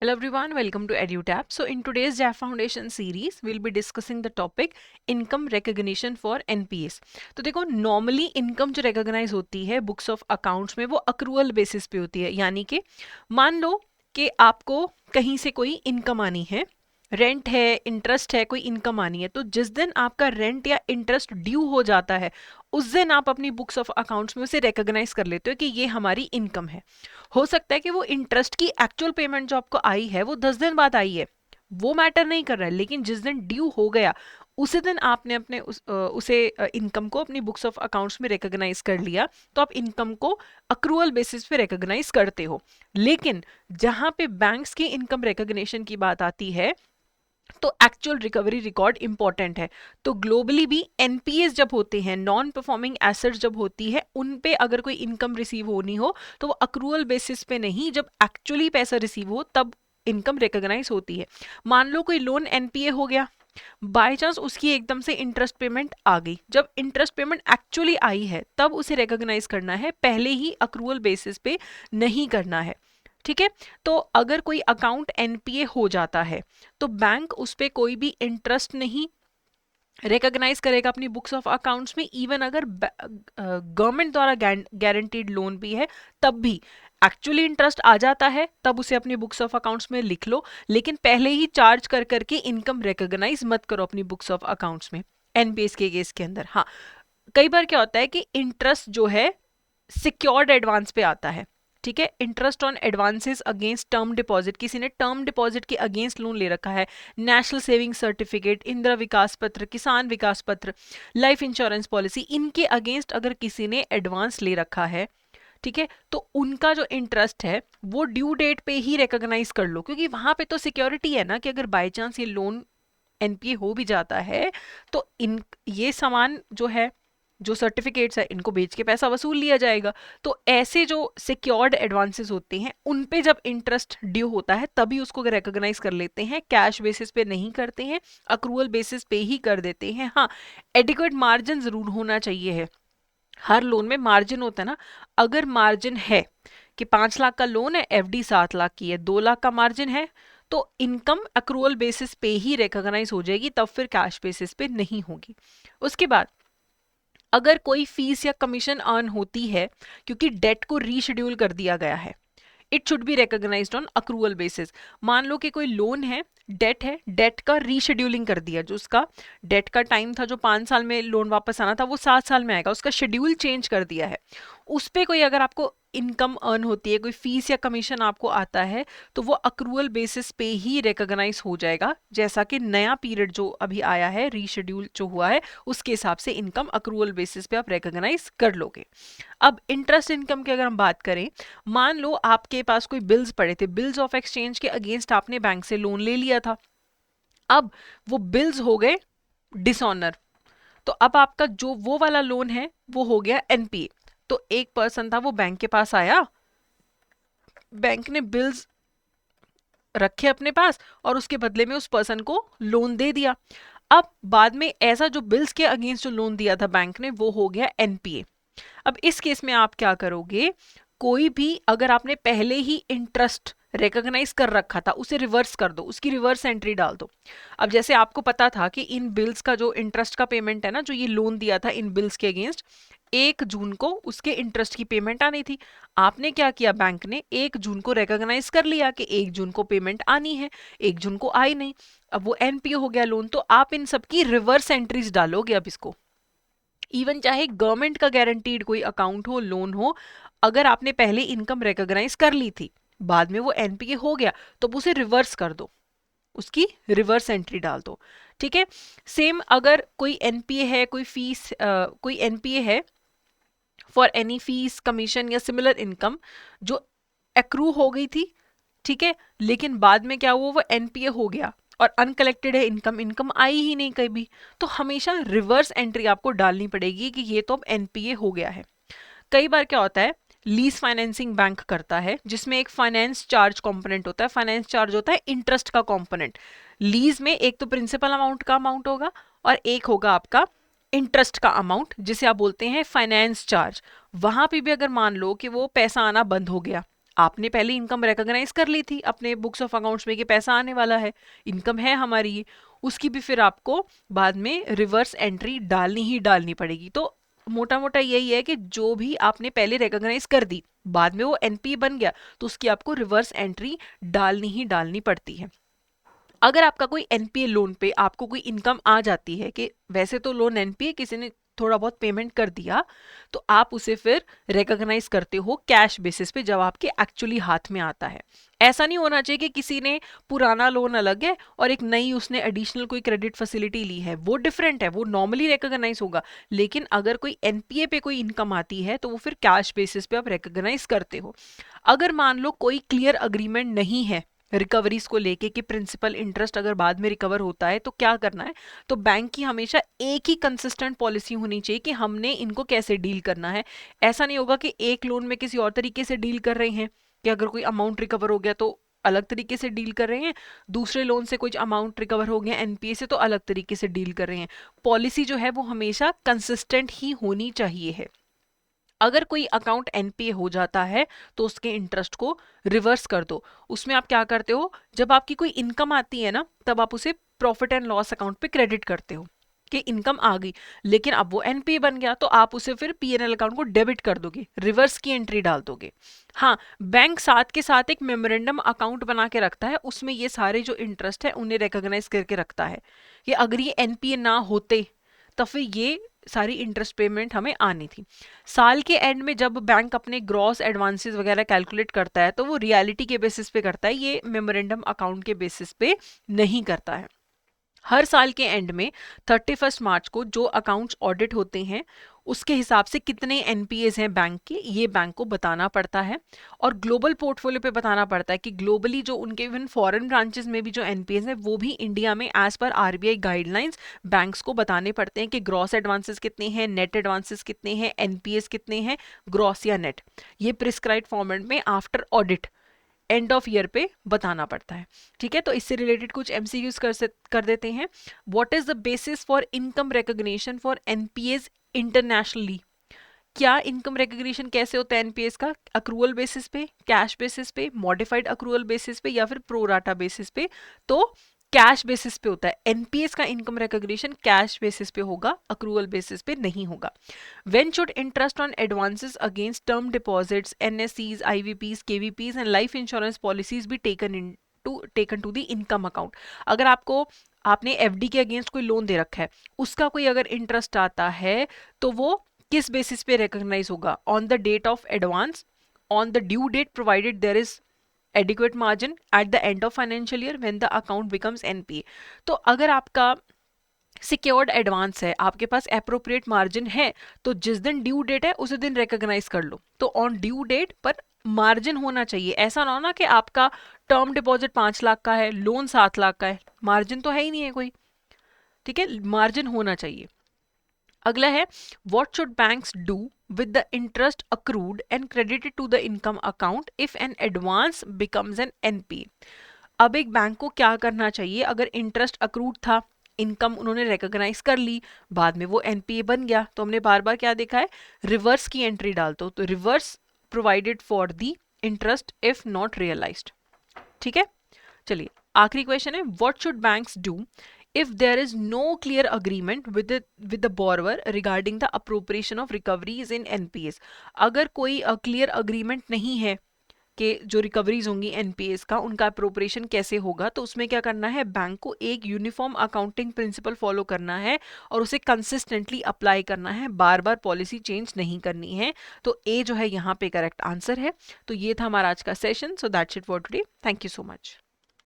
Hello everyone, welcome to EduTap. So in today's JAF Foundation series, we'll be discussing the topic income recognition for NPS. तो देखो normally income जो recognise होती है books of accounts में वो accrual basis पे होती है, यानी कि मान लो कि आपको कहीं से कोई इनकम आनी है, रेंट है, इंटरेस्ट है, कोई इनकम आनी है, तो जिस दिन आपका रेंट या इंटरेस्ट ड्यू हो जाता है उस दिन आप अपनी बुक्स ऑफ अकाउंट्स में उसे रिकॉग्नाइज कर लेते हो कि ये हमारी इनकम है। हो सकता है कि वो इंटरेस्ट की एक्चुअल पेमेंट जो आपको आई है वो 10 दिन बाद आई है, वो मैटर नहीं कर रहा है, लेकिन जिस दिन ड्यू हो गया उसी दिन आपने अपने उसे इनकम को अपनी बुक्स ऑफ अकाउंट्स में रिकॉग्नाइज कर लिया, तो आप इनकम को अक्रूअल बेसिस पे रिकॉग्नाइज करते हो। लेकिन जहां पे बैंक्स की इनकम रिकॉग्निशन की बात आती है तो एक्चुअल रिकवरी रिकॉर्ड इंपॉर्टेंट है। तो ग्लोबली भी एनपीएस जब होते हैं, नॉन परफॉर्मिंग एसेट्स जब होती है, उन पे अगर कोई इनकम रिसीव होनी हो तो वो अक्रूअल बेसिस पे नहीं, जब एक्चुअली पैसा रिसीव हो तब इनकम रिकॉग्नाइज होती है। मान लो कोई लोन एनपीए हो गया, बाय चांस उसकी एकदम से इंटरेस्ट पेमेंट आ गई, जब इंटरेस्ट पेमेंट एक्चुअली आई है तब उसे रिकॉग्नाइज करना है, पहले ही अक्रूअल बेसिस पे नहीं करना है। ठीक है, तो अगर कोई अकाउंट एनपीए हो जाता है तो बैंक उस पर कोई भी इंटरेस्ट नहीं रिकॉग्नाइज करेगा अपनी बुक्स ऑफ अकाउंट्स में, इवन अगर गवर्नमेंट द्वारा गारंटीड लोन भी है तब भी एक्चुअली इंटरेस्ट आ जाता है तब उसे अपनी बुक्स ऑफ अकाउंट्स में लिख लो, लेकिन पहले ही चार्ज कर करके इनकम रिकॉग्नाइज मत करो अपनी बुक्स ऑफ अकाउंट्स में एनपीएस के केस के अंदर। हाँ, कई बार क्या होता है कि इंटरेस्ट जो है सिक्योर्ड एडवांस पे आता है। ठीक है, interest on advances against term deposit, किसी ने टर्म डिपॉजिट के अगेंस्ट लोन ले रखा है, नेशनल सेविंग सर्टिफिकेट, इंदिरा विकास पत्र, किसान विकास पत्र, लाइफ इंश्योरेंस पॉलिसी, इनके अगेंस्ट अगर किसी ने एडवांस ले रखा है, ठीक है, तो उनका जो इंटरेस्ट है वो ड्यू डेट पे ही रिकॉग्नाइज कर लो, क्योंकि वहां पे तो सिक्योरिटी है ना कि अगर बाई चांस ये लोन एनपीए हो भी जाता है तो इन ये सामान जो है, जो सर्टिफिकेट्स है, इनको बेच के पैसा वसूल लिया जाएगा। तो ऐसे जो सिक्योर्ड एडवांसेस होते हैं उन पे जब इंटरेस्ट ड्यू होता है तभी उसको रिकॉग्नाइज कर लेते हैं, कैश बेसिस पे नहीं करते हैं, अक्रूवल बेसिस पे ही कर देते हैं। हाँ, एडिक्वेट मार्जिन जरूर होना चाहिए है, हर लोन में मार्जिन होता है ना। अगर मार्जिन है कि 5 लाख का लोन है, एफडी 7 लाख की है, 2 लाख का मार्जिन है, तो इनकम अक्रूवल बेसिस पे ही रिकॉग्नाइज हो जाएगी, तब फिर कैश बेसिस पे नहीं होगी। उसके बाद अगर कोई फीस या कमीशन अर्न होती है क्योंकि डेट को रीशेड्यूल कर दिया गया है, it should be recognised on accrual basis. मान लो कि कोई लोन है, डेट है, डेट का रीशेड्यूलिंग कर दिया, जो उसका डेट का टाइम था जो 5 साल में लोन वापस आना था वो 7 साल में आएगा, उसका शेड्यूल चेंज कर दिया है, उस पे कोई अगर आपको इनकम अर्न होती है, कोई फीस या कमीशन आपको आता है, तो वो अक्रूवल बेसिस पे ही रिकॉग्नाइज हो जाएगा, जैसा कि नया पीरियड जो अभी आया है, रीशेड्यूल जो हुआ है, उसके हिसाब से इनकम अक्रूवल बेसिस पे आप रिकॉग्नाइज कर लोगे। अब इंटरेस्ट इनकम की अगर हम बात करें, मान लो आपके पास कोई बिल्स पड़े थे, बिल्स ऑफ एक्सचेंज के अगेंस्ट आपने बैंक से लोन ले लिया था, अब वो बिल्स हो गए डिसऑनर, तो अब आपका जो वो वाला लोन है वो हो गया एनपीए। तो एक पर्सन था, वो बैंक के पास आया, बैंक ने बिल्स रखे अपने पास और उसके बदले में उस पर्सन को लोन दे दिया। अब बाद में ऐसा जो बिल्स के अगेंस्ट जो लोन दिया था बैंक ने वो हो गया एनपीए। अब इस केस में आप क्या करोगे, कोई भी अगर आपने पहले ही इंटरेस्ट रिकॉग्नाइज कर रखा था उसे रिवर्स कर दो, उसकी रिवर्स एंट्री डाल दो। अब जैसे आपको पता था कि इन बिल्स का जो इंटरेस्ट का पेमेंट है ना, जो ये लोन दिया था इन बिल्स के अगेंस्ट, 1 जून को उसके इंटरेस्ट की पेमेंट आनी थी, आपने क्या किया, बैंक ने 1 जून को रिकॉग्नाइज कर लिया कि 1 जून को पेमेंट आनी है, 1 जून को आई नहीं, अब वो एनपीए हो गया लोन, तो आप इन सबकी रिवर्स एंट्रीज डालोगे अब इसको। इवन चाहे गवर्नमेंट का गारंटीड कोई अकाउंट हो, लोन हो, अगर आपने पहले इनकम रिकॉग्नाइज कर ली थी, बाद में वो एनपीए हो गया, तो उसे रिवर्स कर दो, उसकी रिवर्स एंट्री डाल दो। ठीक है, सेम अगर कोई एनपीए है, कोई फीस कोई एनपीए है फॉर एनी फीस, कमीशन या सिमिलर इनकम जो एक्रू हो गई थी, ठीक है, लेकिन बाद में क्या हुआ, वो एनपीए हो गया और अनकलेक्टेड है इनकम, इनकम आई ही नहीं कभी, तो हमेशा रिवर्स एंट्री आपको डालनी पड़ेगी कि ये तो अब एनपीए हो गया है। कई बार क्या होता है, लीज फाइनेंसिंग बैंक करता है जिसमें एक फाइनेंस चार्ज कंपोनेंट होता है, फाइनेंस चार्ज होता है इंटरेस्ट का कंपोनेंट। लीज में एक तो प्रिंसिपल अमाउंट का अमाउंट होगा और एक होगा आपका इंटरेस्ट का अमाउंट, जिसे आप बोलते हैं फाइनेंस चार्ज। वहां पे भी अगर मान लो कि वो पैसा आना बंद हो गया, आपने पहले इनकम रिकॉग्नाइज कर ली थी अपने बुक्स ऑफ अकाउंट्स में कि पैसा आने वाला है, इनकम है हमारी ये, उसकी भी फिर आपको बाद में रिवर्स एंट्री डालनी ही डालनी पड़ेगी। तो मोटा मोटा यही है कि जो भी आपने पहले रिकॉग्नाइज कर दी, बाद में वो एनपीए बन गया, तो उसकी आपको रिवर्स एंट्री डालनी ही डालनी पड़ती है। अगर आपका कोई एनपीए लोन पे आपको कोई इनकम आ जाती है कि वैसे तो लोन एनपीए किसी ने थोड़ा बहुत पेमेंट कर दिया, तो आप उसे फिर रिकॉग्नाइज करते हो कैश बेसिस पे जब आपके एक्चुअली हाथ में आता है। ऐसा नहीं होना चाहिए कि किसी ने पुराना लोन अलग है और एक नई उसने एडिशनल कोई क्रेडिट फैसिलिटी ली है, वो डिफरेंट है, वो नॉर्मली रिकॉग्नाइज होगा। लेकिन अगर कोई एनपीए पे कोई इनकम आती है तो वो फिर कैश बेसिस पे आप रिकॉग्नाइज करते हो। अगर मान लो कोई क्लियर अग्रीमेंट नहीं है रिकवरीज को लेके कि प्रिंसिपल इंटरेस्ट अगर बाद में रिकवर होता है तो क्या करना है, तो बैंक की हमेशा एक ही कंसिस्टेंट पॉलिसी होनी चाहिए कि हमने इनको कैसे डील करना है। ऐसा नहीं होगा कि एक लोन में किसी और तरीके से डील कर रहे हैं कि अगर कोई अमाउंट रिकवर हो गया तो अलग तरीके से डील कर रहे हैं, दूसरे लोन से कुछ अमाउंट रिकवर हो गया एनपीए से तो अलग तरीके से डील कर रहे हैं। पॉलिसी जो है वो हमेशा कंसिस्टेंट ही होनी चाहिए है। अगर कोई अकाउंट एनपीए हो जाता है तो उसके इंटरेस्ट को रिवर्स कर दो। उसमें आप क्या करते हो, जब आपकी कोई इनकम आती है ना, तब आप उसे प्रॉफिट एंड लॉस अकाउंट पे क्रेडिट करते हो कि इनकम आ गई, लेकिन अब वो एनपीए बन गया तो आप उसे फिर पीएनएल अकाउंट को डेबिट कर दोगे, रिवर्स की एंट्री डाल दोगे। हाँ, बैंक साथ के साथ एक मेमोरेंडम अकाउंट बना के रखता है, उसमें ये सारे जो इंटरेस्ट है उन्हें रिकॉग्नाइज करके रखता है कि अगर ये एनपीए ना होते तो फिर ये सारी इंटरेस्ट पेमेंट हमें आनी थी। साल के एंड में जब बैंक अपने ग्रॉस एडवांसेस वगैरह कैलकुलेट करता है तो वो रियलिटी के बेसिस पे करता है, ये मेमोरेंडम अकाउंट के बेसिस पे नहीं करता है। हर साल के एंड में 31 मार्च को जो अकाउंट्स ऑडिट होते हैं उसके हिसाब से कितने एनपीएस हैं बैंक के, ये बैंक को बताना पड़ता है और ग्लोबल पोर्टफोलियो पे बताना पड़ता है कि ग्लोबली जो उनके इवन फॉरेन ब्रांचेस में भी जो एनपीएस हैं वो भी इंडिया में as per RBI guidelines banks को बताने पड़ते हैं कि ग्रॉस एडवांसेस कितने हैं, नेट एडवांसेस कितने हैं, एनपीएस कितने हैं, ग्रॉस या नेट। ये प्रिस्क्राइब्ड फॉर्मेट में after audit end of year पे बताना पड़ता है। ठीक है, तो इससे रिलेटेड कुछ एमसीक्यूज कर देते हैं। What is the basis for income recognition for NPS internationally? क्या इनकम रिकॉग्निशन कैसे होता है एनपीएस का? अक्रूवल बेसिस पे, कैश बेसिस पे, मॉडिफाइड अक्रूवल बेसिस पे या फिर प्रोराटा बेसिस पे? तो कैश बेसिस पे होता है एनपीएस का इनकम रिकॉग्निशन, कैश बेसिस पे होगा, अक्रूवल बेसिस पे नहीं होगा। When should interest on advances against term deposits, NSCs, IVPs, KVPs and life insurance policies be taken to the income account? अगर आपने एफडी के अगेंस्ट कोई लोन दे रखा है, उसका कोई अगर इंटरेस्ट आता है तो वो किस बेसिस पे रिकॉग्नाइज होगा? On the date of advance, on the due date provided there is adequate margin at the end of financial year when the account becomes NPA। तो अगर आपका सिक्योर्ड एडवांस है, आपके पास अप्रोप्रिएट मार्जिन है, तो जिस दिन ड्यू डेट है उसी दिन रिकॉग्नाइज कर लो। तो ऑन ड्यू डेट पर मार्जिन होना चाहिए, ऐसा ना हो ना कि आपका टर्म डिपॉजिट 5 लाख का है, लोन 7 लाख का है, मार्जिन तो है ही नहीं है कोई। ठीक है, मार्जिन होना चाहिए। अगला है what should banks do with the interest accrued and credited to the income account if an advance becomes an NPA? अब एक बैंक को क्या करना चाहिए अगर इंटरेस्ट अक्रूड था, इनकम उन्होंने रिकॉग्नाइज कर ली, बाद में वो एनपीए बन गया, तो हमने बार बार क्या देखा है, रिवर्स की एंट्री डाल दो। तो reverse provided for the interest if not realised. ठीक है, चलिए आखिरी क्वेश्चन है what should banks do if there is no clear agreement with the borrower regarding the appropriation of recoveries in NPAs? अगर कोई क्लियर अग्रीमेंट नहीं है कि जो रिकवरीज होंगी एनपीएस का उनका अप्रोप्रिएशन कैसे होगा, तो उसमें क्या करना है, बैंक को एक यूनिफॉर्म अकाउंटिंग प्रिंसिपल फॉलो करना है और उसे कंसिस्टेंटली अप्लाई करना है, बार बार पॉलिसी चेंज नहीं करनी है। तो ए जो है यहाँ पे करेक्ट आंसर है। तो ये था हमारा आज का session. So that's it for today. Thank you so much.